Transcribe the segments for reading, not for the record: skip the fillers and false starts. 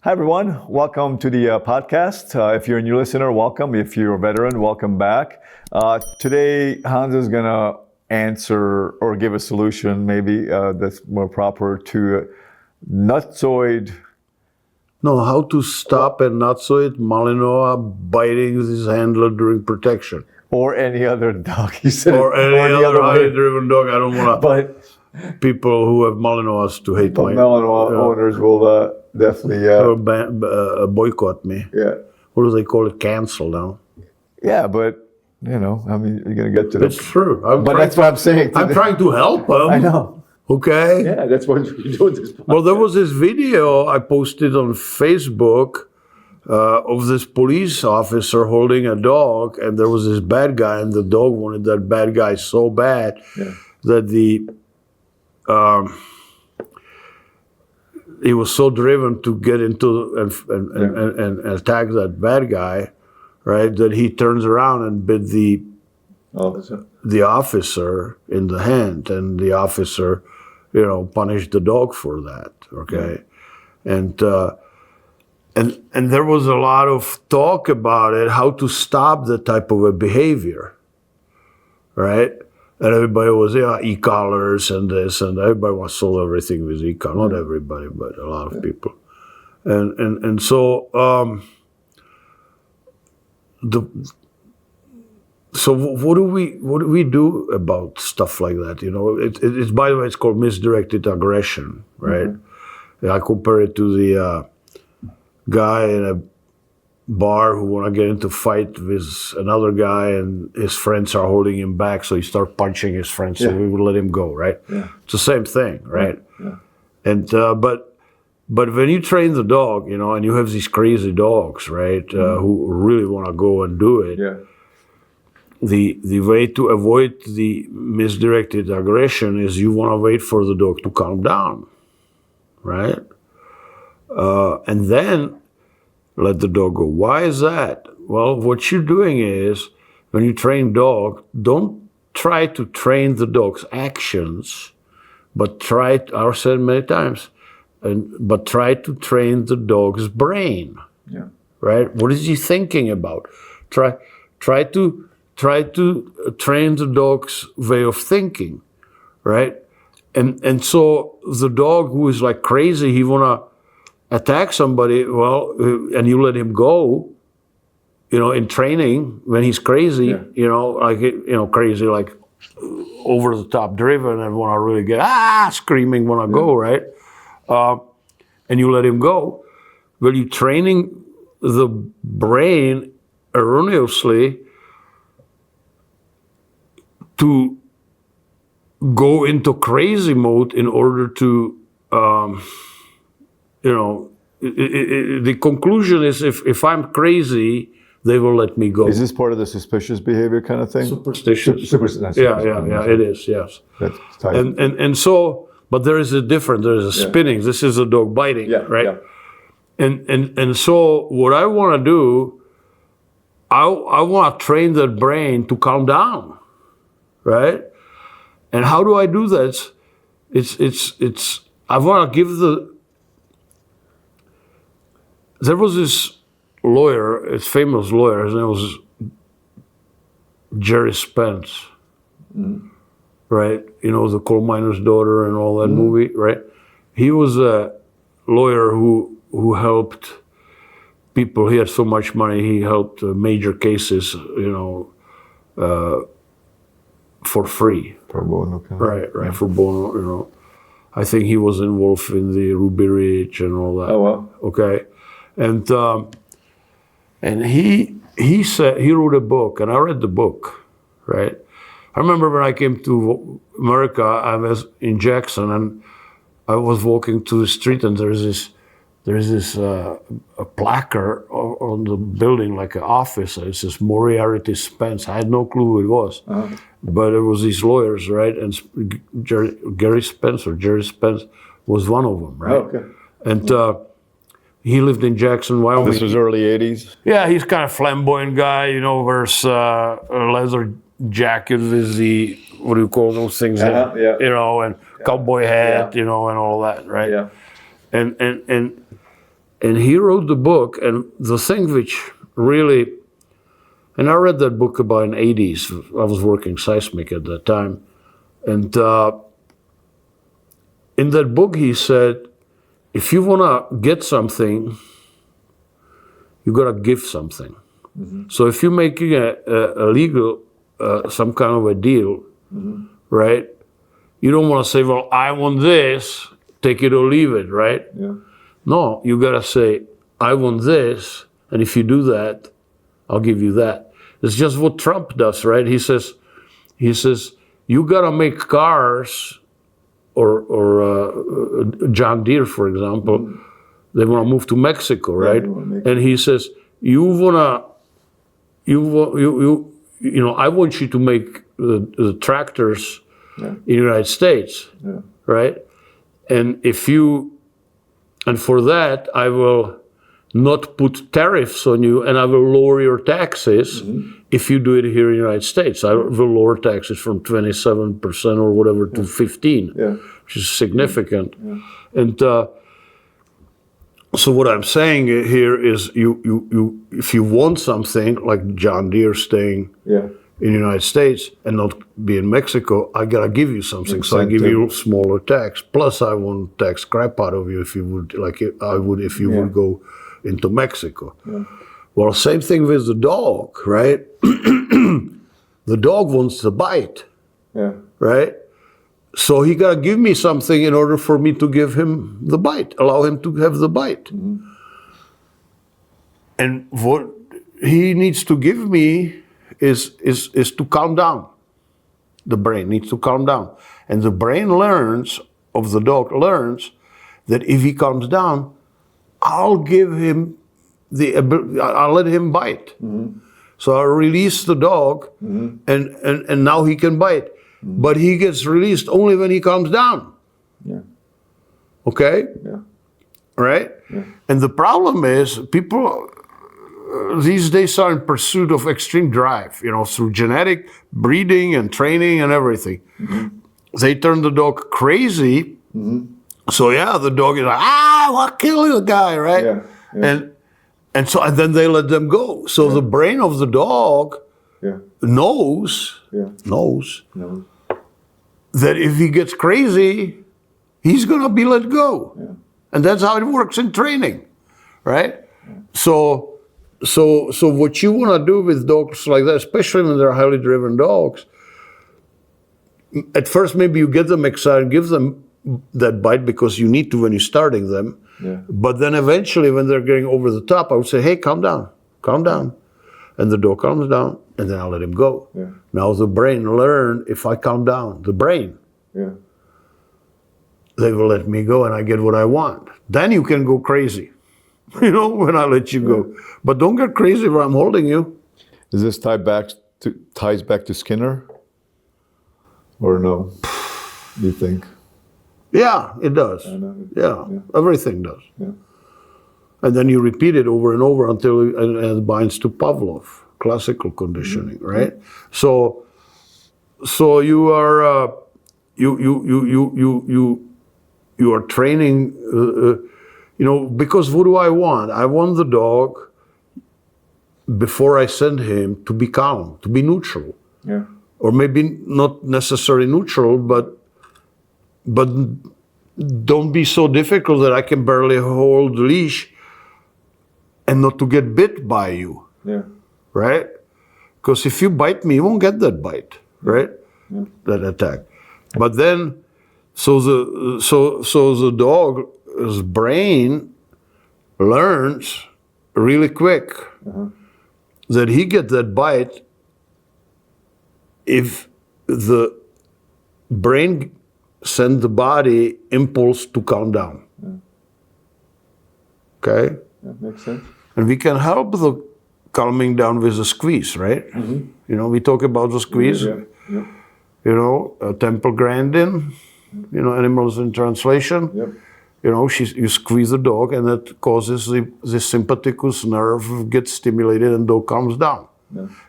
Hi, everyone. Welcome to the podcast. If you're a new listener, welcome. If you're a veteran, welcome back. Today, Hans is going to answer or give a solution, maybe that's more proper to nutsoid. No, how to stop a nutsoid Malinois biting his handler during protection. Or any other dog. He said or any other highly driven dog. I don't want people who have Malinois to hate my Malinois owners will definitely boycott me. Yeah. What do they call it? Cancel now. Yeah, but you know, I mean, you're gonna get to It's true. But that's what I'm saying. I'm trying to help them. I know. Okay. Yeah, that's what you do with this podcast. Well, there was this video I posted on Facebook of this police officer holding a dog, and there was this bad guy, and the dog wanted that bad guy so bad that he was so driven to get into and attack that bad guy, right? That he turns around and bit the officer in the hand, and the officer, punished the dog for that. Okay, and there was a lot of talk about it, how to stop that type of a behavior, right? And everybody was, e-collars and this, and everybody was sold everything with e-collar. Not everybody, but a lot of people. And so, so what do we do about stuff like that? It's by the way, it's called misdirected aggression, right? Mm-hmm. I compare it to the guy in a bar who want to get into a fight with another guy, and his friends are holding him back, so he starts punching his friends, so we would let him go, right? Yeah. It's the same thing, right? Yeah. And but when you train the dog, and you have these crazy dogs, right, who really want to go and do it, the way to avoid the misdirected aggression is you want to wait for the dog to calm down, right? And then let the dog go. Why is that? Well, what you're doing is, when you train dog, don't try to train the dog's actions, but I've said many times, but try to train the dog's brain. Yeah. Right? What is he thinking about? Try to train the dog's way of thinking, right? And so the dog who is like crazy, he wanna attack somebody, and you let him go, in training when he's crazy, crazy, like over the top driven and want to really get, screaming, want to go, right? And you let him go. Well, you're training the brain erroneously to go into crazy mode in order to, the conclusion is if I'm crazy, they will let me go. Is this part of the suspicious behavior kind of thing? Superstitious. Yeah, it is, yes. That's tight. And so, but there is a difference, there is a spinning. This is a dog biting, right? Yeah. And so what I want to do, I want to train that brain to calm down, right? And how do I do that? It's I want to give there was this lawyer, a famous lawyer, his name was Jerry Spence, right? The coal miner's daughter and all that movie, right? He was a lawyer who helped people. He had so much money, he helped major cases, for free. Pro bono. Right, for bono, I think he was involved in the Ruby Ridge and all that. Oh, wow. Okay. And he said, he wrote a book, and I read the book, right? I remember when I came to America, I was in Jackson, and I was walking to the street, and there's this a placard on the building, like an office. It says Moriarty Spence. I had no clue who it was, but it was these lawyers, right? And Jerry Spence was one of them, right? Oh, okay. And he lived in Jackson, Wyoming. This was early 80s? Yeah, he's kind of flamboyant guy, wears a leather jacket with the, what do you call those things? And cowboy hat, and all that, right? Yeah. And And he wrote the book, and the thing which really, and I read that book about in the 80s. I was working seismic at that time. And in that book, he said, if you want to get something, you got to give something. So if you're making a legal, some kind of a deal, right? You don't want to say, well, I want this, take it or leave it, right? Yeah. No, you got to say, I want this, and if you do that, I'll give you that. It's just what Trump does, right? He says, you got to make cars, or John Deere, for example, they want to move to Mexico, right? And he says, I want you to make the tractors in the United States, right? And for that, I will not put tariffs on you, and I will lower your taxes if you do it here in the United States. I will lower taxes from 27% or whatever to 15%, which is significant. And so what I'm saying here is, you if you want something like John Deere staying in the United States and not be in Mexico, I gotta give you something. So I give you smaller tax. Plus, I won't tax crap out of you if you would, like I would if you would go into Mexico. Well, same thing with the dog, right? The dog wants the bite, right? So he gotta give me something in order for me to give him the bite, allow him to have the bite. And what he needs to give me is to calm down. The brain needs to calm down. And the brain the dog learns that if he calms down, I'll give him I'll let him bite. So I release the dog, and now he can bite. But he gets released only when he calms down. Okay? Right? And the problem is, people these days are in pursuit of extreme drive, through genetic breeding and training and everything. They turn the dog crazy. So the dog is like, I'll kill the guy, right? And then they let them go. So the brain of the dog knows that if he gets crazy, he's gonna be let go. And that's how it works in training, right? So what you want to do with dogs like that, especially when they're highly driven dogs, at first maybe you get them excited, give them that bite because you need to when you're starting them. But then eventually when they're getting over the top, I would say, hey, calm down. And the dog calms down, and then I'll let him go. Now the brain learned, if I calm down, the brain, they will let me go and I get what I want. Then you can go crazy. When I let you go. But don't get crazy where I'm holding you. Is this ties back to Skinner? Or no? Do you think? Yeah, it does. Everything does. And then you repeat it over and over until it binds to Pavlov, classical conditioning, right? So you are you are training. Because what do I want? I want the dog, before I send him, to be calm, to be neutral. Or maybe not necessarily neutral, but don't be so difficult that I can barely hold the leash and not to get bit by you. Right? Because if you bite me, you won't get that bite, right? That attack. But then, so the dog's brain learns really quick that he gets that bite if the brain sends the body impulse to calm down. Okay? That makes sense. And we can help the calming down with a squeeze, right? We talk about the squeeze. Temple Grandin, Animals in Translation. You squeeze the dog, and that causes the sympathicus nerve gets stimulated, and dog calms down.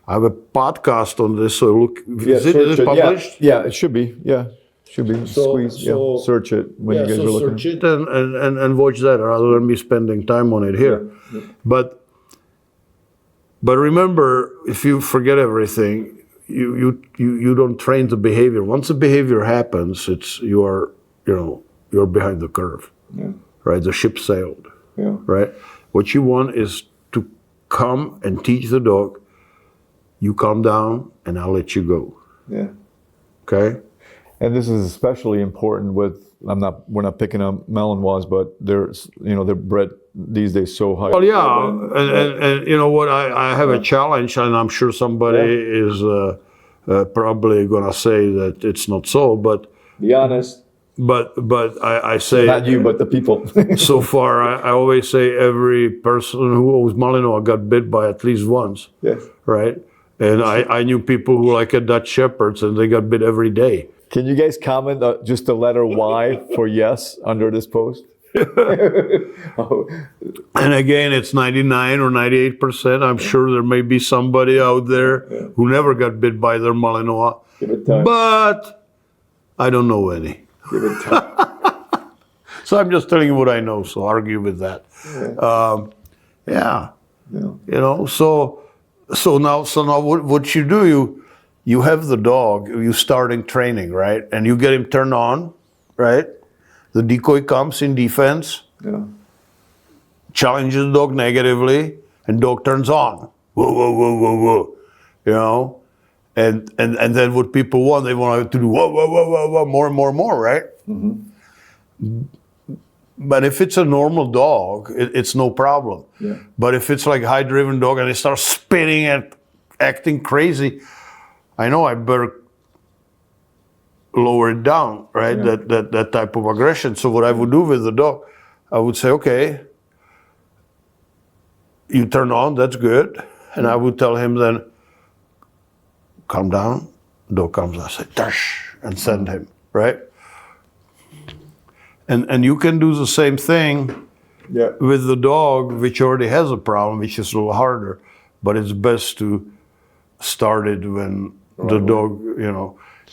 I have a podcast on this, so look. Is it published? Yeah, it should be. should be squeezed. Yeah. Search it when you guys so are looking. search it and watch that rather than me spending time on it here. Yeah. But remember, if you forget everything, you don't train the behavior. Once the behavior happens, you're behind the curve. Yeah. Right? The ship sailed. Yeah. Right? What you want is to come and teach the dog, you calm down and I'll let you go. Yeah. Okay? And this is especially important with, we're not picking up Malinois, but they're bred these days so high. Well, yeah, and you know what? I have a challenge, and I'm sure somebody is probably going to say that it's not so. But be honest. But I say not you, but the people. So far, I always say every person who owns Malinois got bit by at least once. Yes. Right. And I knew people who like a Dutch Shepherds, and they got bit every day. Can you guys comment just the letter Y for yes under this post? And again, it's 99 or 98%. I'm sure there may be somebody out there who never got bit by their Malinois. Give it time. But I don't know any. Give it time. So I'm just telling you what I know, so argue with that. Yeah. You know, so now what you do, you have the dog, you start in training, right? And you get him turned on, right? The decoy comes in defense, challenges the dog negatively, and dog turns on. Whoa, whoa, whoa, whoa, whoa. You know? And then what people want, they want to do whoa, whoa, whoa, whoa, whoa, more and more and more, right? Mm-hmm. But if it's a normal dog, it's no problem. Yeah. But if it's like a high-driven dog and they start spitting and acting crazy, I know I better lower it down, right? Yeah. That type of aggression. So what I would do with the dog, I would say, okay, you turn on, that's good. And I would tell him then, calm down. Dog comes, I say, tush, and send him, right? And you can do the same thing with the dog, which already has a problem, which is a little harder. But it's best to start it when the dog,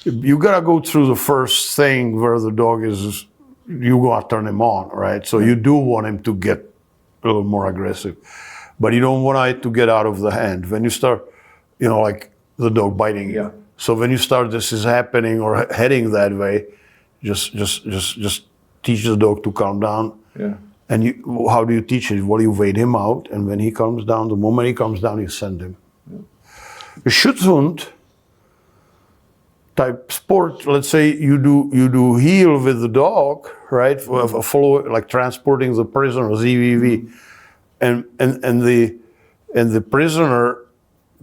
you gotta go through the first thing where the dog is, you gotta turn him on, right? So you do want him to get a little more aggressive, but you don't want it to get out of the hand. When you start, like the dog biting you. So when you start, this is happening or heading that way, just teach the dog to calm down. Yeah. And how do you teach it? Well, you wait him out, and when he comes down, the moment he comes down, you send him. Yeah. A Schutzhund type sport, let's say you do heel with the dog, right? Follow, like transporting the prisoner, ZVV, and the prisoner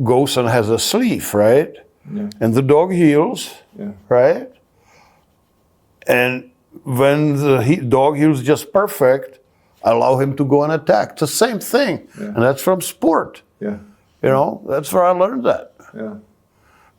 goes and has a sleeve, right? Yeah. And the dog heels, right? And when the dog heels just perfect, allow him to go and attack. It's the same thing, and that's from sport. Yeah, that's where I learned that. Yeah.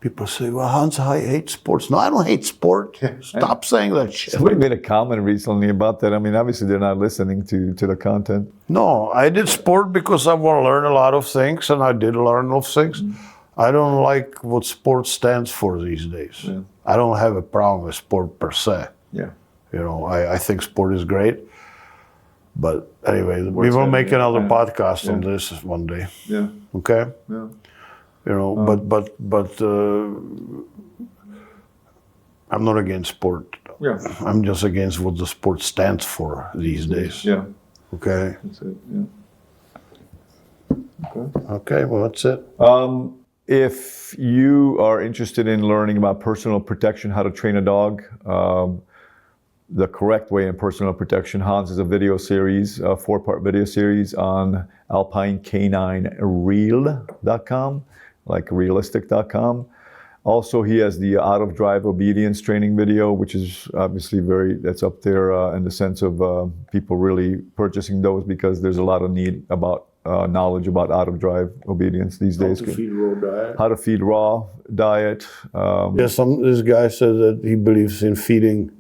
People say, "Well, Hans, I hate sports." No, I don't hate sport. Stop saying that shit. Somebody made a comment recently about that. I mean, obviously they're not listening to the content. No, I did sport because I want to learn a lot of things, and I did learn a lot of things. Mm-hmm. I don't like what sport stands for these days. Yeah. I don't have a problem with sport per se. Yeah. I think sport is great. But anyway, we will make another podcast on this one day. Yeah. Okay? Yeah. But I'm not against sport. Yeah. I'm just against what the sport stands for these days. Yeah. Okay? That's it, yeah. Okay, well, that's it. If you are interested in learning about personal protection, how to train a dog, the correct way in personal protection, Hans has a video series, a 4-part video series on alpine-k9real.com, like realistic.com. Also, he has the out of drive obedience training video, which is obviously that's up there in the sense of people really purchasing those because there's a lot of need about knowledge about out of drive obedience these days. How to feed raw diet. How to feed raw diet. This guy said that he believes in feeding.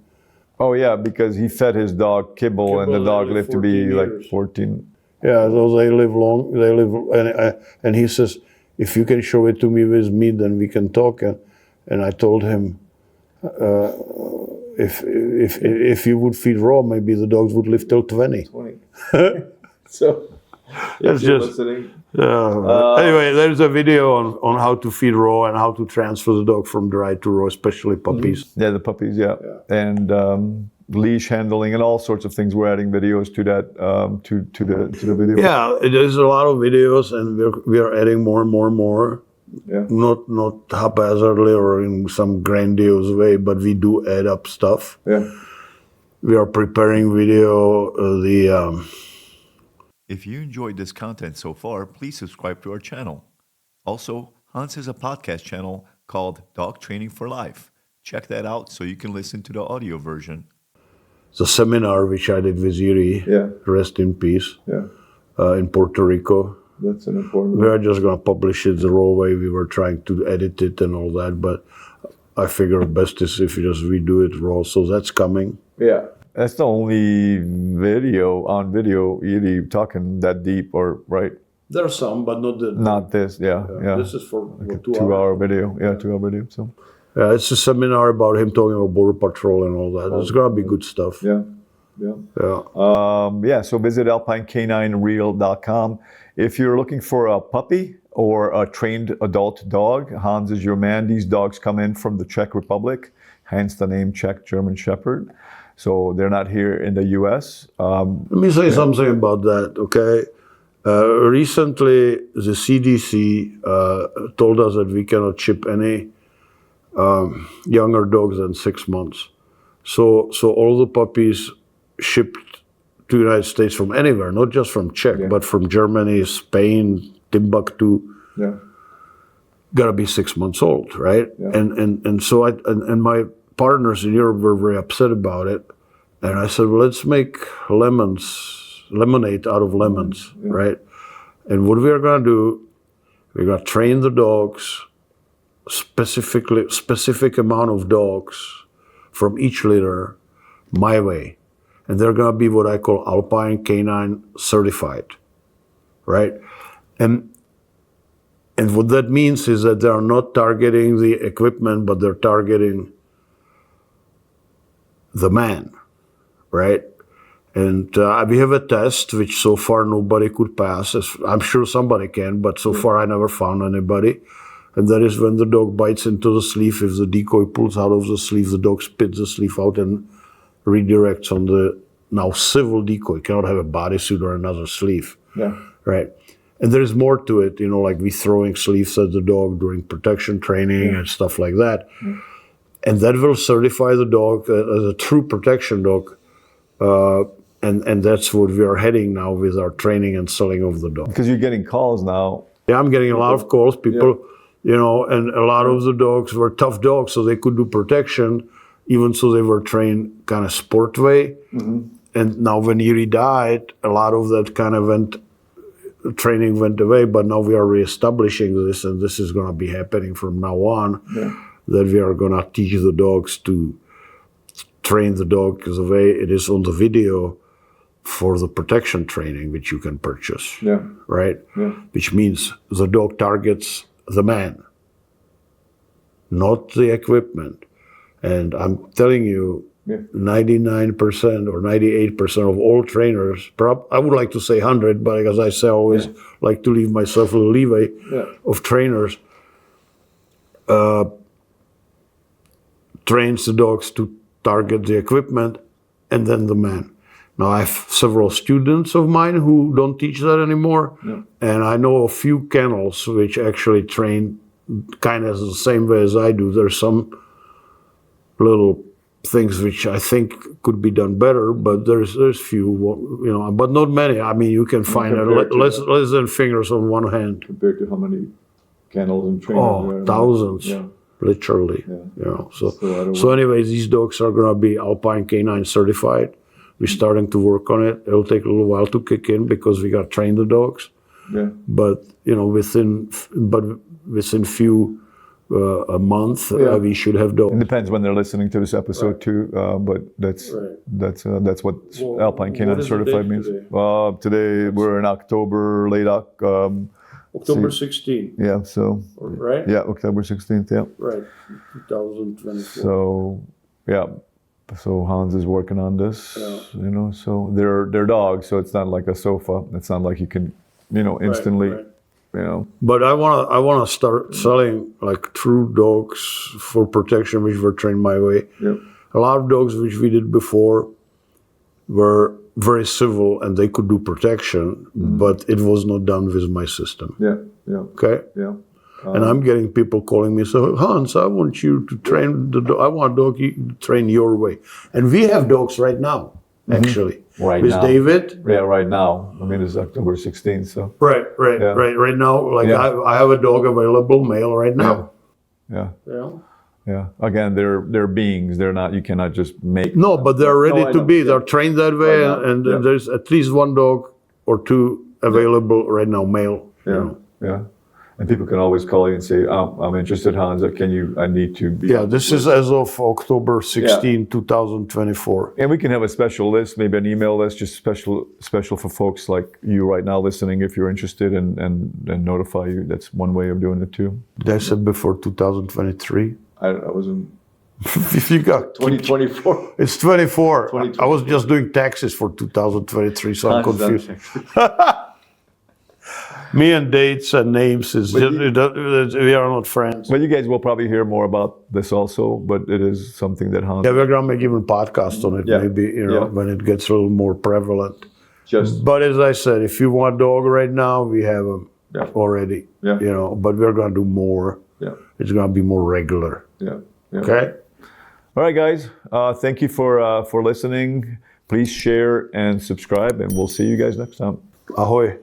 Oh yeah, because he fed his dog kibble and the dog lived to be years. Like 14. Yeah, so they live long. They live, and he says, if you can show it to me with meat, then we can talk. And I told him, if you would feed raw, maybe the dogs would live till 20. 20. So, That's just listening. anyway. There's a video on how to feed raw and how to transfer the dog from dry to raw, especially puppies. Yeah, the puppies, yeah. And leash handling and all sorts of things. We're adding videos to that, to the video. Yeah, there's a lot of videos, and we are adding more and more and more. Yeah. Not haphazardly or in some grandiose way, but we do add up stuff. Yeah. We are preparing video. If you enjoyed this content so far, please subscribe to our channel. Also, Hans has a podcast channel called Dog Training for Life. Check that out so you can listen to the audio version. The seminar which I did with Yuri, Yeah. rest in peace, Yeah. in Puerto Rico. That's an important We are just going to publish it the raw way. We were trying to edit it and all that, but I figure best is if you just redo it raw. So that's coming. Yeah. That's the only video really talking that deep, or right? There are some, but not the. Not this, yeah. This is for Like a 2 hours. 2-hour video. Yeah, 2-hour video. So Yeah, it's a seminar about him talking about Border Patrol and all that. It's going to be good stuff. yeah. Yeah. Yeah. So visit alpinek9real.com. If you're looking for a puppy or a trained adult dog, Hans is your man. These dogs come in from the Czech Republic, hence the name Czech German Shepherd. So they're not here in the U.S. Let me say something about that, okay? Recently, the CDC told us that we cannot ship any younger dogs than 6 months. So all the puppies shipped to the United States from anywhere, not just from Czech, but from Germany, Spain, Timbuktu, Yeah. gotta be 6 months old, right? Yeah. And so my partners in Europe were very upset about it. And I said, well, let's make lemonade out of lemons, right? And what we are going to do, we're going to train the dogs, specific amount of dogs from each litter, my way. And they're going to be what I call Alpine K9 certified, right? And what that means is that they are not targeting the equipment, but they're targeting the man, right? And we have a test which so far nobody could pass. I'm sure somebody can, but so far I never found anybody. And that is when the dog bites into the sleeve. If the decoy pulls out of the sleeve, the dog spits the sleeve out and redirects on the now civil decoy. You cannot have a bodysuit or another sleeve, Yeah. right? And there is more to it, like we throwing sleeves at the dog during protection training and stuff like that. And that will certify the dog as a true protection dog. And that's what we are heading now with our training and selling of the dog. Because you're getting calls now. Yeah, I'm getting a lot of calls. People, and a lot of the dogs were tough dogs, so they could do protection, even so they were trained kind of sport way. And now when Yuri died, a lot of that kind of training went away, but now we are reestablishing this, and this is going to be happening from now on, that we are going to teach the dogs to train the dog the way it is on the video for the protection training, which you can purchase, Yeah. right? Yeah. Which means the dog targets the man, not the equipment. And I'm telling you, 99% or 98% of all trainers, I would like to say 100, but as I say, I always like to leave myself a little leeway of trainers, trains the dogs to target the equipment and then the man. Now, I have several students of mine who don't teach that anymore, and I know a few kennels which actually train kind of the same way as I do. There's some little things which I think could be done better, but there's few, but not many. I mean, you can find less than fingers on one hand. Compared to how many kennels and trainers there are. Thousands, literally. So anyway, these dogs are going to be Alpine K9 certified. We're starting to work on it. It'll take a little while to kick in because we got to train the dogs. Yeah. But within few a month, we should have dogs. It depends when they're listening to this episode too, but that's what Alpine K9 certified means. Today we're in October, October 16th. Yeah, so right? Yeah, October 16th. Yeah. Right, 2024. So yeah, So Hans is working on this, you know. So they're dogs, so it's not like a sofa. It's not like you can, you know, instantly, right. you know. But I wanna start selling like true dogs for protection, which were trained my way. Yep. A lot of dogs which we did before were very civil and they could do protection, but it was not done with my system. Yeah. Yeah. Okay. Yeah. And I'm getting people calling me, so Hans, I want you to train the dog. I want dog to train your way. And we have dogs right now, actually. Right with now. David. Yeah, right now. I mean, it's October 16th, so. Right. Yeah. Right now, like Yeah. I have a dog available, male right now. Yeah. Yeah. Yeah. Again, they're beings. They're not. You cannot just make. No, but they're ready I to know. be. They're trained that way, Right now. and Yeah. there's at least one dog or two available right now, male. you Yeah. know. Yeah. And people can always call you and say, "I'm interested, Hans. Can you? I need to be." Yeah, this is as of October 16, 2024. And we can have a special list, maybe an email list, just special for folks like you right now listening, if you're interested, and notify you. That's one way of doing it too. Did I said before 2023? I wasn't. If you got 2024. it's 24. 2024. I was just doing taxes for 2023, so I'm confused. Me and dates and names is just, we are not friends. But you guys will probably hear more about this also. But it is something that Hans. Yeah, we're gonna make even podcast on it, Yeah. maybe Yeah. when it gets a little more prevalent. Just. But as I said, if you want a dog right now, we have them Yeah. already. Yeah. But we're gonna do more. Yeah. It's gonna be more regular. Yeah. Yeah. Okay. All right, guys. Thank you for listening. Please share and subscribe, and we'll see you guys next time. Ahoy.